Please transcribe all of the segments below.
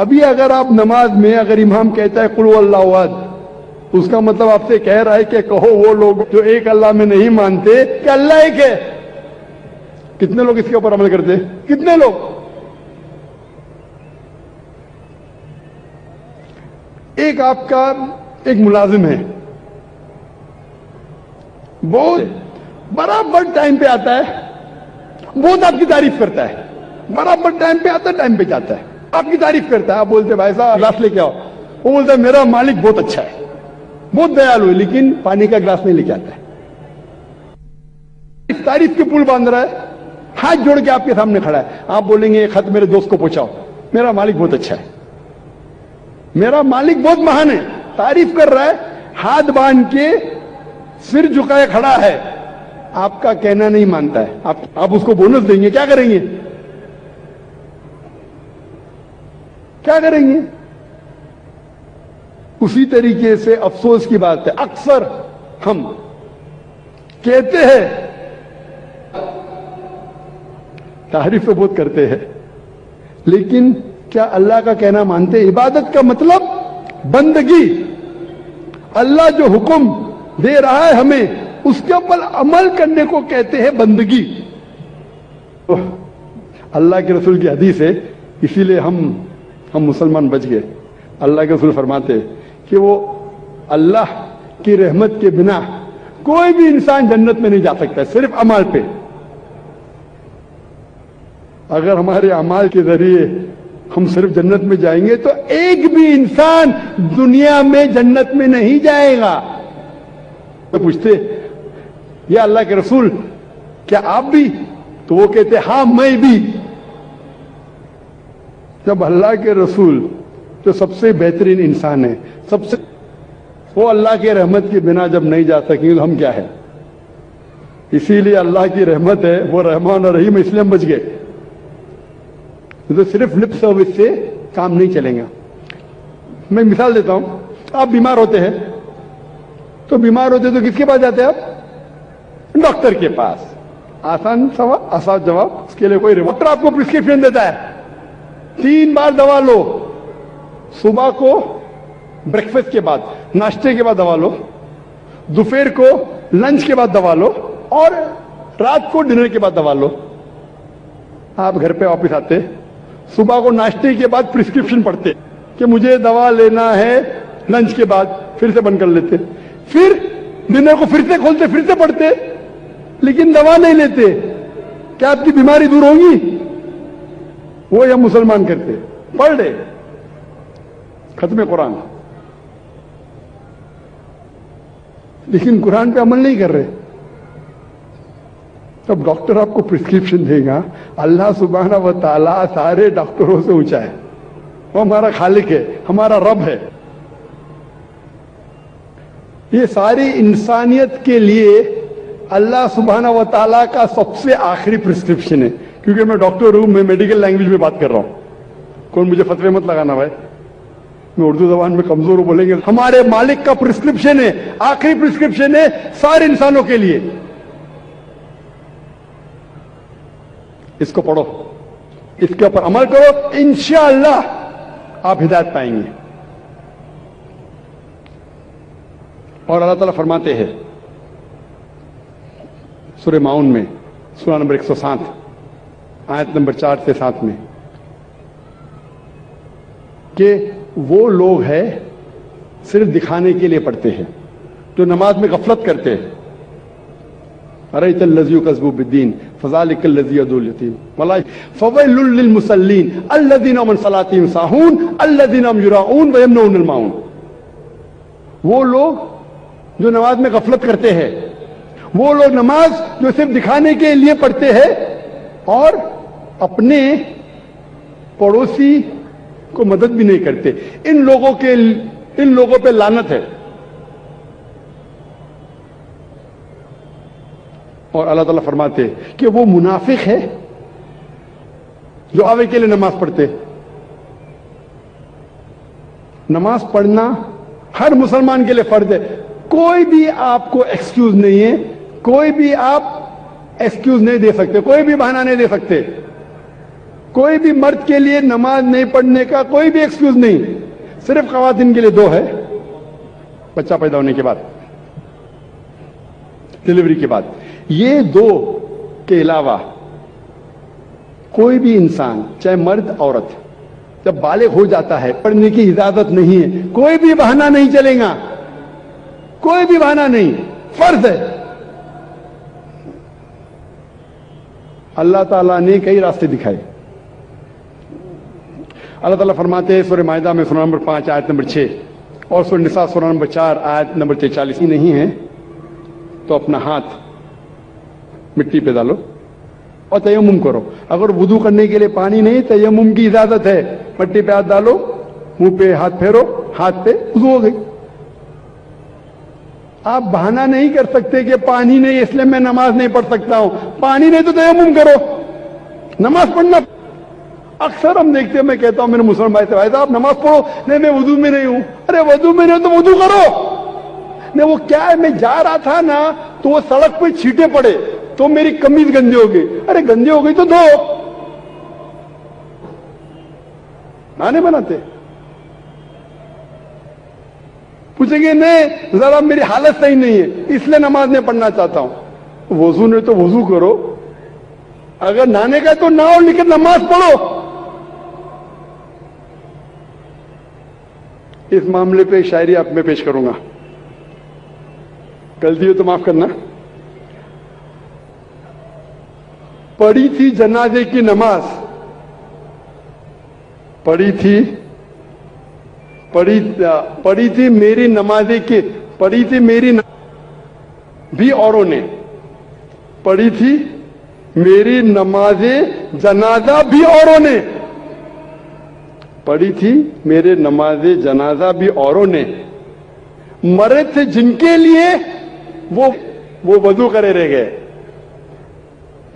ابھی اگر آپ نماز میں اگر امام کہتا ہے قل هو اللہ احد، اس کا مطلب آپ سے کہہ رہا ہے کہ کہو وہ لوگ جو ایک اللہ میں نہیں مانتے کہ اللہ ایک ہے. کتنے لوگ اس کے اوپر عمل کرتے؟ کتنے لوگ؟ ایک آپ کا ایک ملازم ہے، بہت برابر ٹائم پہ آتا ہے، بہت آپ کی تعریف کرتا ہے، برابر ٹائم پہ آتا ہے، ٹائم پہ جاتا ہے، آپ کی تعریف کرتا ہے. آپ بولتے بھائی صاحب گلاس لے کے آؤ، وہ بولتا ہے میرا مالک بہت اچھا ہے، بہت دیالو ہے، لیکن پانی کا گلاس نہیں لے کے آتا ہے. اس تعریف کے پل باندھ رہا ہے، ہاتھ جوڑ کے آپ کے سامنے کھڑا ہے. آپ بولیں گے ایک خط میرے دوست کو پہنچاؤ، میرا مالک بہت اچھا ہے، میرا مالک بہت مہان ہے، تعریف کر رہا ہے، ہاتھ باندھ کے سر جھکائے کھڑا ہے، آپ کا کہنا نہیں مانتا ہے. آپ اس کو بونس دیں گے، کیا کریں گے؟ کیا کریں گے؟ اسی طریقے سے افسوس کی بات ہے، اکثر ہم کہتے ہیں، تعریف تو بہت کرتے ہیں، لیکن کیا اللہ کا کہنا مانتے؟ عبادت کا مطلب بندگی، اللہ جو حکم دے رہا ہے ہمیں اس کے اوپر عمل کرنے کو کہتے ہیں بندگی. اللہ کے رسول کی حدیث ہے، اسی لیے ہم مسلمان بچ گئے. اللہ کے رسول فرماتے کہ وہ اللہ کی رحمت کے بنا کوئی بھی انسان جنت میں نہیں جا سکتا، صرف عمل پہ. اگر ہمارے اعمال کے ذریعے ہم صرف جنت میں جائیں گے تو ایک بھی انسان دنیا میں جنت میں نہیں جائے گا. تو پوچھتے یا اللہ کے رسول کیا آپ بھی؟ تو وہ کہتے ہاں میں بھی. جب اللہ کے رسول جو سب سے بہترین انسان ہے، وہ اللہ کے رحمت کے بنا جب نہیں جا سکیں تو ہم کیا ہے؟ اسی لیے اللہ کی رحمت ہے، وہ رحمان اور رحیم، اس لیے ہم بچ گئے. تو صرف لپ سروس سے کام نہیں چلیں گا. میں مثال دیتا ہوں، آپ بیمار ہوتے ہیں تو کس کے پاس جاتے ہیں آپ؟ ڈاکٹر کے پاس. آسان سوال، آسان جواب. اس کے لیے کوئی ڈاکٹر آپ کو پرسکرپشن دیتا ہے، 3 بار دوا لو، صبح کو بریکفاسٹ کے بعد، ناشتے کے بعد دوا لو، دوپہر کو لنچ کے بعد دوا لو، اور رات کو ڈنر کے بعد دوا لو. آپ گھر پہ واپس آتے، صبح کو ناشتے کے بعد پرسکرپشن پڑھتے کہ مجھے دوا لینا ہے لنچ کے بعد، پھر سے بند کر لیتے، پھر ڈنر کو پھر سے کھولتے، پھر سے پڑھتے، لیکن دوا نہیں لیتے. کیا آپ کی بیماری دور ہوگی؟ وہ ہم مسلمان کرتے، پڑھ لے ختم قرآن، لیکن قرآن پہ عمل نہیں کر رہے. اب ڈاکٹر آپ کو پرسکرپشن دے گا، اللہ سبحانہ و تعالیٰ سارے ڈاکٹروں سے اونچا ہے، وہ ہمارا خالق ہے، ہمارا رب ہے. یہ ساری انسانیت کے لیے اللہ سبحانہ و تعالیٰ کا سب سے آخری پرسکرپشن ہے. کیونکہ میں ڈاکٹر ہوں، میں میڈیکل لینگویج میں بات کر رہا ہوں، کون مجھے فتوے مت لگانا بھائی، میں اردو زبان میں کمزور ہوں، بولیں گے ہمارے مالک کا پرسکرپشن ہے، آخری پرسکرپشن ہے سارے انسانوں کے لیے. اس کو پڑھو، اس کے اوپر عمل کرو، انشاءاللہ آپ ہدایت پائیں گے. اور اللہ تعالیٰ فرماتے ہیں سورہ ماؤن میں، سورہ نمبر 107 آیت نمبر 4 سے 7 میں، کہ وہ لوگ ہیں صرف دکھانے کے لیے پڑھتے ہیں، جو نماز میں غفلت کرتے ہیں. أرأيت الذي يكذب بالدين فذلك الذي يدعو اليتيم فويل للمصلين الذين هم عن صلاتهم ساهون الذين هم يراءون ويمنعون الماعون. وہ لوگ جو نماز میں غفلت کرتے ہیں، وہ لوگ نماز جو صرف دکھانے کے لیے پڑھتے ہیں اور اپنے پڑوسی کو مدد بھی نہیں کرتے. ان لوگوں پہ لعنت ہے. اور اللہ تعالیٰ فرماتے کہ وہ منافق ہے جو آوے کے لیے نماز پڑھتے. نماز پڑھنا ہر مسلمان کے لیے فرض ہے. کوئی بھی آپ کو ایکسکیوز نہیں ہے، کوئی بھی آپ ایکسکیوز نہیں دے سکتے، کوئی بھی بہانہ نہیں دے سکتے. کوئی بھی مرد کے لیے نماز نہیں پڑھنے کا کوئی بھی ایکسکیوز نہیں، صرف خواتین کے لیے دو ہے، بچہ پیدا ہونے کے بعد، ڈلیوری کے بعد۔ یہ دو کے علاوہ کوئی بھی انسان چاہے مرد عورت جب بالغ ہو جاتا ہے پڑھنے کی اجازت نہیں ہے، کوئی بھی بہانہ نہیں چلے گا، کوئی بھی بہانہ نہیں، فرض ہے۔ اللہ تعالیٰ نے کئی راستے دکھائے۔ اللہ تعالیٰ فرماتے ہیں سورہ مائدہ میں سورہ نمبر 5 آیت نمبر 6 اور سورہ نساء سورہ نمبر 4 آیت نمبر 43 نہیں ہے تو اپنا ہاتھ مٹی پہ ڈالو اور تیمم کرو۔ اگر وضو کرنے کے لیے پانی نہیں، تیمم کی اجازت ہے، مٹی پہ ہاتھ ڈالو، منہ پہ ہاتھ پھیرو، ہاتھ پہ وضو ہو گئی۔ آپ بہانہ نہیں کر سکتے کہ پانی نہیں اس لیے میں نماز نہیں پڑھ سکتا ہوں، پانی نہیں تو تیمم کرو، نماز پڑھنا۔ اکثر ہم دیکھتے ہیں، میں کہتا ہوں میرے مسلمان بھائی سے، بھائی صاحب نماز پڑھو، نہیں میں وضو میں نہیں ہوں، ارے وضو میں نہیں ہوں تو وضو کرو۔ نہیں وہ کیا ہے، میں جا رہا تھا نا تو وہ سڑک پہ چھینٹے پڑے تو میری قمیض گندی ہو گئی، ارے گندی ہو گئی تو دھو، نانے بناتے۔ پوچھیں گے نہیں ذرا میری حالت صحیح نہیں ہے اس لیے نماز نہیں پڑھنا چاہتا ہوں، وضو نہیں تو وضو کرو، اگر نہانے کا تو نہاؤ لیکن نماز پڑھو۔ اس معاملے پہ شاعری آپ میں پیش کروں گا، غلطی ہو تو معاف کرنا۔ پڑھی تھی جنازے کی نماز، پڑھی تھی میری نمازیں کی، پڑھی تھی میری بھی اوروں نے، پڑھی تھی میری نماز جنازہ بھی اوروں نے، پڑھی تھی میرے نماز جنازہ بھی اوروں نے، مرے تھے جن کے لیے وہ وضو کرے رہ گئے۔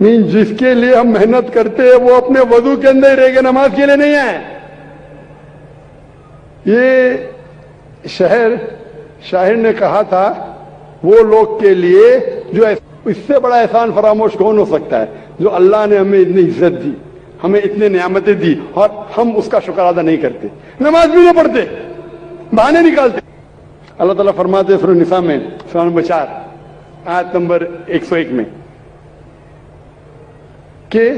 نہیں، جس کے لیے ہم محنت کرتے ہیں وہ اپنے وضو کے اندر ہی رہ گئے، نماز کے لیے نہیں ہے۔ یہ شاعر نے کہا تھا وہ لوگ کے لیے جو اس سے بڑا احسان فراموش کون ہو سکتا ہے، جو اللہ نے ہمیں اتنی عزت دی، ہمیں اتنے نعمتیں دی اور ہم اس کا شکر ادا نہیں کرتے، نماز بھی نہیں پڑھتے، بہانے نکالتے۔ اللہ تعالیٰ فرماتے ہیں سورہ نساء میں سورہ نمبر 4 آیت نمبر 101 میں کہ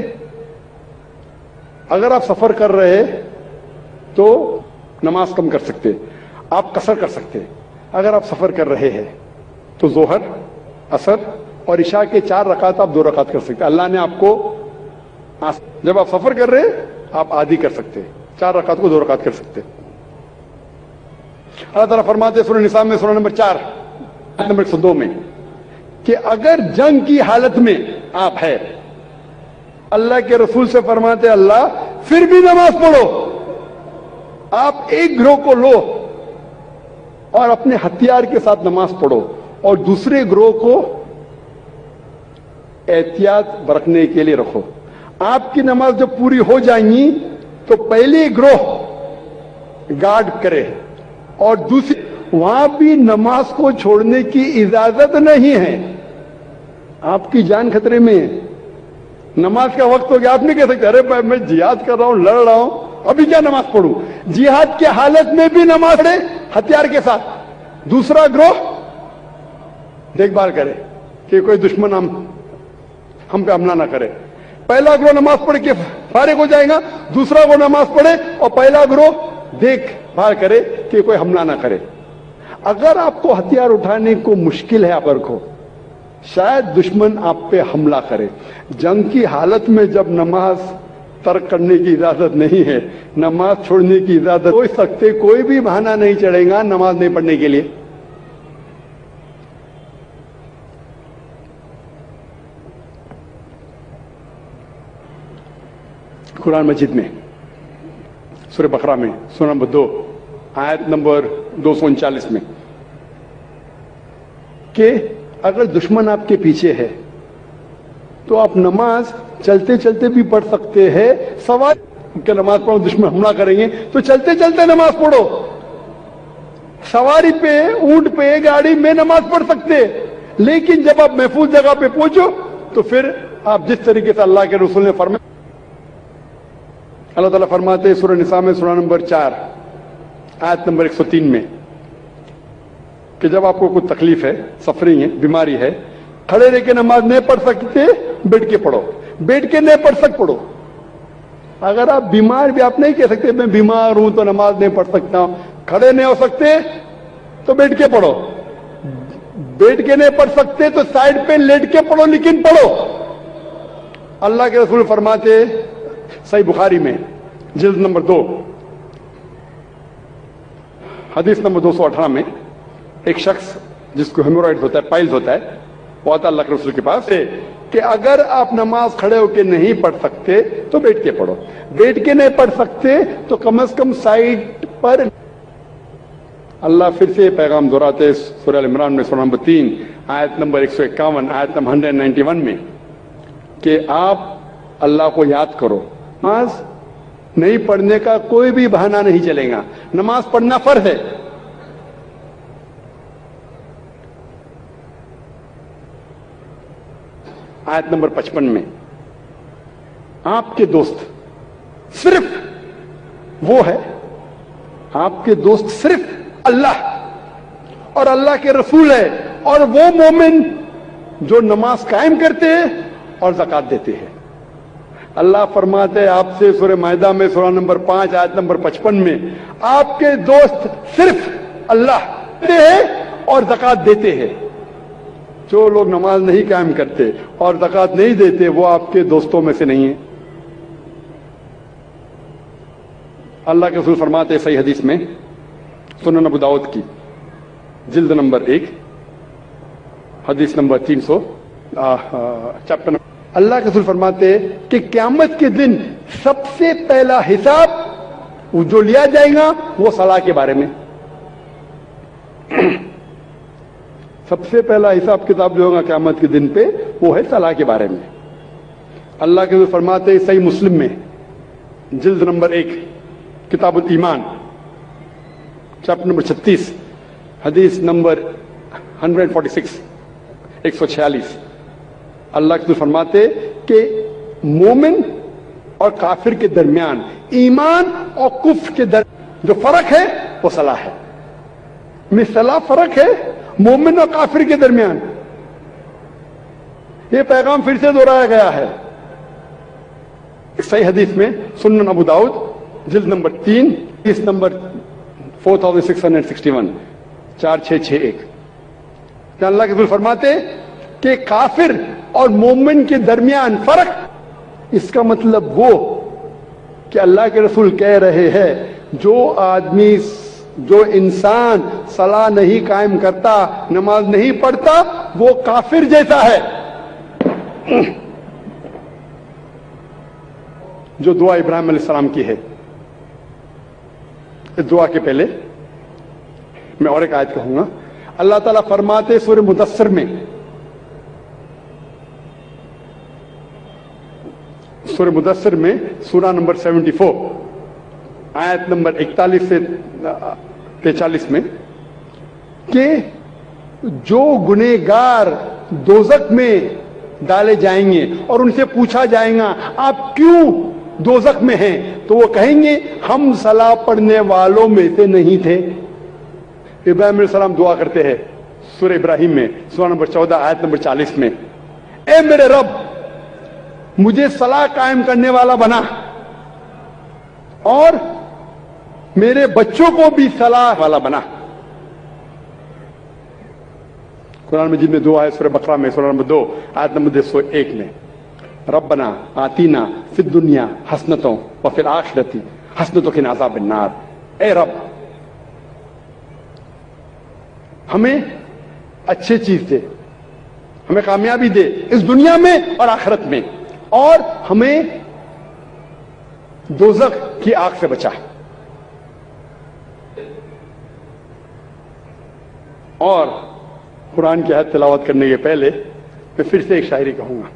اگر آپ سفر کر رہے تو نماز کم کر سکتے، آپ قصر کر سکتے۔ اگر آپ سفر کر رہے ہیں تو ظہر، عصر اور عشاء کے 4 رکعت آپ 2 رکعت کر سکتے۔ اللہ نے آپ کو جب آپ سفر کر رہے آپ آدھی کر سکتے، 4 رکعت کو 2 رکعت کر سکتے۔ اللہ تعالیٰ فرماتے سورہ نساء میں سورہ نمبر 4 آیت نمبر 102 میں کہ اگر جنگ کی حالت میں آپ ہے، اللہ کے رسول سے فرماتے اللہ پھر بھی نماز پڑھو، آپ ایک گروہ کو لو اور اپنے ہتھیار کے ساتھ نماز پڑھو اور دوسرے گروہ کو احتیاط برتنے کے لیے رکھو۔ آپ کی نماز جب پوری ہو جائیں گی تو پہلی گروہ گارڈ کرے اور دوسری، وہاں بھی نماز کو چھوڑنے کی اجازت نہیں ہے، آپ کی جان خطرے میں ہے، نماز کا وقت ہو گیا، آپ نہیں کہہ سکتے ارے بھائی میں جہاد کر رہا ہوں، لڑ رہا ہوں، ابھی کیا نماز پڑھوں۔ جہاد کی حالت میں بھی نماز پڑھے ہتھیار کے ساتھ، دوسرا گروہ دیکھ بھال کرے کہ کوئی دشمن ہم پہ حملہ نہ کرے۔ پہلا گروہ نماز پڑھ کے فارغ ہو جائے گا، دوسرا گروہ نماز پڑھے اور پہلا گروہ دیکھ بھال کرے کہ کوئی حملہ نہ کرے۔ اگر آپ کو ہتھیار اٹھانے کو مشکل ہے، آپ کو شاید دشمن آپ پہ حملہ کرے، جنگ کی حالت میں جب نماز ترک کرنے کی اجازت نہیں ہے، نماز چھوڑنے کی اجازت ہو سکتے، کوئی بھی بہانہ نہیں چڑھے گا نماز نہیں پڑھنے کے لیے۔ قرآن مجید میں سورہ بقرہ میں سورہ نمبر 2 آیت نمبر 239 میں کہ اگر دشمن آپ کے پیچھے ہے تو آپ نماز چلتے چلتے بھی پڑھ سکتے ہیں، سوال کہ نماز پڑھو دشمن حملہ کریں گے تو چلتے چلتے نماز پڑھو، سواری پہ، اونٹ پہ، گاڑی میں نماز پڑھ سکتے، لیکن جب آپ محفوظ جگہ پہ پہنچو تو پھر آپ جس طریقے سے اللہ کے رسول نے فرمایا اللہ تعالیٰ فرماتے ہیں سورہ نساء میں سورہ نمبر 4 آیت نمبر 103 میں کہ جب آپ کو کوئی تکلیف ہے، سفرنگ ہے، بیماری ہے، کھڑے رہ کے نماز نہیں پڑھ سکتے بیٹھ کے پڑھو، بیٹھ کے نہیں پڑھ سکتے پڑھو۔ اگر آپ بیمار بھی آپ نہیں کہہ سکتے میں بیمار ہوں تو نماز نہیں پڑھ سکتا ہوں، کھڑے نہیں ہو سکتے تو بیٹھ کے پڑھو، بیٹھ کے نہیں پڑھ سکتے تو سائڈ پہ لیٹ کے پڑھو لیکن پڑھو۔ اللہ کے رسول فرماتے صحیح بخاری میں جلد نمبر 2 حدیث نمبر 218 میں ایک شخص جس کو ہیمورائڈ ہوتا ہے، پائلز ہوتا ہے، وہ آتا اللہ کے رسول کے پاس کہ اگر آپ نماز کھڑے ہو کے نہیں پڑھ سکتے تو بیٹھ کے پڑھو، بیٹھ کے نہیں پڑھ سکتے تو کم از کم سائڈ پر۔ اللہ پھر سے پیغام دہراتے سورہ عمران میں سورہ نمبر 3 آیت نمبر 151 آیت نمبر 191 میں کہ آپ اللہ کو یاد کرو، نماز نہیں پڑھنے کا کوئی بھی بہانہ نہیں چلے گا، نماز پڑھنا فرض ہے۔ آیت نمبر 55 میں آپ کے دوست صرف وہ ہے، آپ کے دوست صرف اللہ اور اللہ کے رسول ہے اور وہ مومن جو نماز قائم کرتے ہیں اور زکات دیتے ہیں۔ اللہ فرماتے ہیں آپ سے سورہ مائدہ میں سورہ نمبر 5 آیت نمبر 55 میں آپ کے دوست صرف اللہ ہیں اور زکات دیتے ہیں۔ جو لوگ نماز نہیں قائم کرتے اور زکات نہیں دیتے وہ آپ کے دوستوں میں سے نہیں ہیں۔ اللہ کے رسول فرماتے ہیں صحیح حدیث میں سنن ابو داؤد کی جلد نمبر 1 حدیث نمبر 300 چیپٹر نمبر، اللہ کے رسول فرماتے ہیں کہ قیامت کے دن سب سے پہلا حساب جو لیا جائے گا وہ صلاح کے بارے میں۔ سب سے پہلا حساب کتاب جو ہوگا قیامت کے دن پہ وہ ہے صلاح کے بارے میں۔ اللہ کے رسول فرماتے ہیں صحیح مسلم میں جلد نمبر 1 کتاب الایمان چیپٹر نمبر 36 حدیث نمبر 146 146 اللہ کے رسول فرماتے کہ مومن اور کافر کے درمیان، ایمان اور کفر کے درمیان جو فرق ہے وہ صلاح ہے۔ مثلا فرق ہے مومن اور کافر کے درمیان۔ یہ پیغام پھر سے دہرایا گیا ہے صحیح حدیث میں سنن ابو داؤد جلد نمبر 3 حدیث نمبر 4661 4661 کہ اللہ کے رسول فرماتے کہ کافر اور مومن کے درمیان فرق، اس کا مطلب وہ کہ اللہ کے رسول کہہ رہے ہیں جو انسان صلاح نہیں قائم کرتا، نماز نہیں پڑھتا، وہ کافر جیسا ہے۔ جو دعا ابراہیم علیہ السلام کی ہے، اس دعا کے پہلے میں اور ایک آیت کہوں گا۔ اللہ تعالیٰ فرماتے سورہ مدثر میں، سورہ مدثر میں سورہ نمبر 74 آیت نمبر 41 سے 43 میں کہ جو گنہگار دوزخ میں ڈالے جائیں گے اور ان سے پوچھا جائے گا آپ کیوں دوزخ میں ہیں، تو وہ کہیں گے ہم صلاح پڑھنے والوں میں سے نہیں تھے۔ ابراہیم علیہ السلام دعا کرتے ہیں سورہ ابراہیم میں سورہ نمبر 14 آیت نمبر 40 میں، اے میرے رب مجھے صلاح قائم کرنے والا بنا اور میرے بچوں کو بھی صلاح والا بنا۔ قرآن مجید میں دعا ہے سورہ بقرہ میں سورہ نمبر 2 آیت نمبر 201 میں، ربنا آتینا فی الدنیا حسنۃ وفی الآخرۃ حسنۃ وقنا عذاب النار۔ اے رب ہمیں اچھی چیز دے، ہمیں کامیابی دے اس دنیا میں اور آخرت میں، اور ہمیں دوزخ کی آگ سے بچا۔ اور قرآن کی آیت تلاوت کرنے کے پہلے میں پھر سے ایک شاعری کہوں گا۔